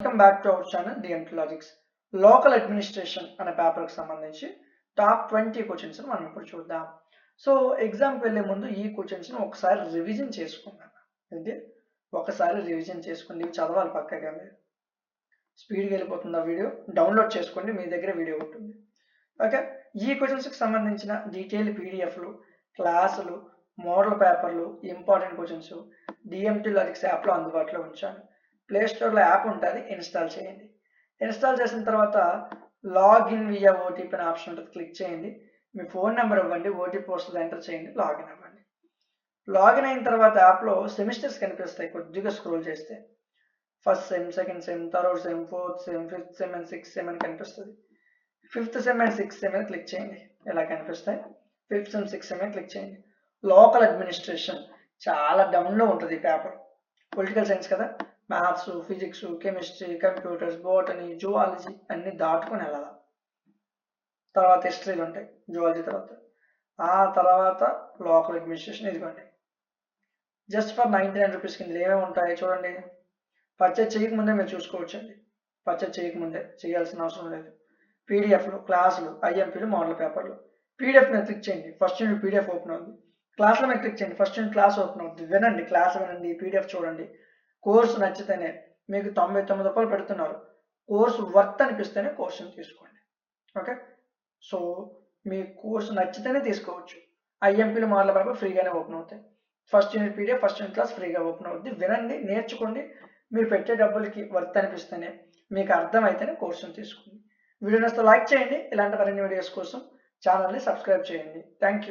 Welcome back to our channel DMT logics. Local administration అనే పేపర్కి సంబంధించి టాప్ 20 క్వశ్చన్స్ మనం ఇప్పుడు చూద్దాం. సో ఎగ్జామ్కి వెళ్ళే ముందు ఈ క్వశ్చన్స్ని ఒకసారి రివిజన్ చేసుకుందాం. అంటే ఒకసారి రివిజన్ చేసుకోండి, ఇవి చదవాలి పక్కగా. మీరు స్పీడ్గా వెళ్ళిపోతుంది ఆ వీడియో, డౌన్లోడ్ చేసుకోండి, మీ దగ్గర వీడియో ఉంటుంది. ఓకే, ఈ క్వశ్చన్స్కి సంబంధించిన డీటెయిల్ పీడిఎఫ్లు, క్లాసులు, మోడల్ పేపర్లు, ఇంపార్టెంట్ క్వశ్చన్స్ డిఎంటీ లాజిక్స్ యాప్లో అందుబాటులో ఉంచాను. ప్లే స్టోర్లో యాప్ ఉంటుంది, ఇన్స్టాల్ చేయండి. ఇన్స్టాల్ చేసిన తర్వాత లాగిన్ వియా ఓటీపీ అనే ఆప్షన్ ఉంటుంది, క్లిక్ చేయండి. మీ ఫోన్ నెంబర్ ఇవ్వండి, ఓటీపీ వస్తుంది, ఎంటర్ చేయండి, లాగిన్ అవ్వండి. లాగిన్ అయిన తర్వాత యాప్లో సెమిస్టర్స్ కనిపిస్తాయి, కొద్దిగా స్క్రోల్ చేస్తే first sem, second sem, third sem, fourth sem, fifth sem and sixth sem అని కనిపిస్తుంది. Fifth sem and sixth sem అని క్లిక్ చేయండి, ఇలా కనిపిస్తాయి. ఫిఫ్త్ సెమ్, సిక్స్త్ సెమ్ అని క్లిక్ చేయండి. లోకల్ అడ్మినిస్ట్రేషన్ చాలా డౌన్లో ఉంటుంది ఈ పేపర్. పొలిటికల్ సైన్స్ కదా, maths, physics, chemistry, computers, botany, zoology అన్ని దాటుకొని వెళ్ళాలి. తర్వాత హిస్టరీలు ఉంటాయి జువాలజీ తర్వాత. ఆ తర్వాత లోకల్ అడ్మినిస్ట్రేషన్ ఇదిగోండి. జస్ట్ ఫర్ 99 రూపీస్ కింద ఏమేమి ఉంటాయి చూడండి. పర్చేజ్ చేయకముందే మీరు చూసుకోవచ్చండి, పర్చేజ్ చేయకముందే, చేయాల్సిన అవసరం లేదు. పీడిఎఫ్లు, క్లాసులు, ఐఎంపీలు, మోడల్ పేపర్లు. పీడిఎఫ్ మీద క్లిక్ చేయండి, ఫస్ట్ యూనిట్ పీడిఎఫ్ ఓపెన్ అవుతుంది. క్లాసుల మీద క్లిక్ చేయండి, ఫస్ట్ యూనిట్ క్లాస్ ఓపెన్ అవుతుంది. వినండి, క్లాస్ వినండి, పీడిఎఫ్ చూడండి. కోర్సు నచ్చితేనే, మీకు 99 రూపాయలు పెడుతున్నారు, కోర్సు వర్త్ అనిపిస్తేనే కోర్సుని తీసుకోండి. ఓకే, సో మీ కోర్సు నచ్చితేనే తీసుకోవచ్చు. ఐఎంపీలు, మోడల్ పేపర్ ఫ్రీగానే ఓపెన్ అవుతాయి. First unit PDF, first unit class ఫ్రీగా ఓపెన్ అవుతుంది. వినండి, నేర్చుకోండి. మీరు పెట్టే డబ్బులకి వర్త్ అనిపిస్తేనే, మీకు అర్థమైతేనే కోర్సును తీసుకోండి. వీడియో నచ్చితే లైక్ చేయండి. ఇలాంటి మరిన్ని వీడియోస్ కోసం ఛానల్ని సబ్స్క్రైబ్ చేయండి. Thank you.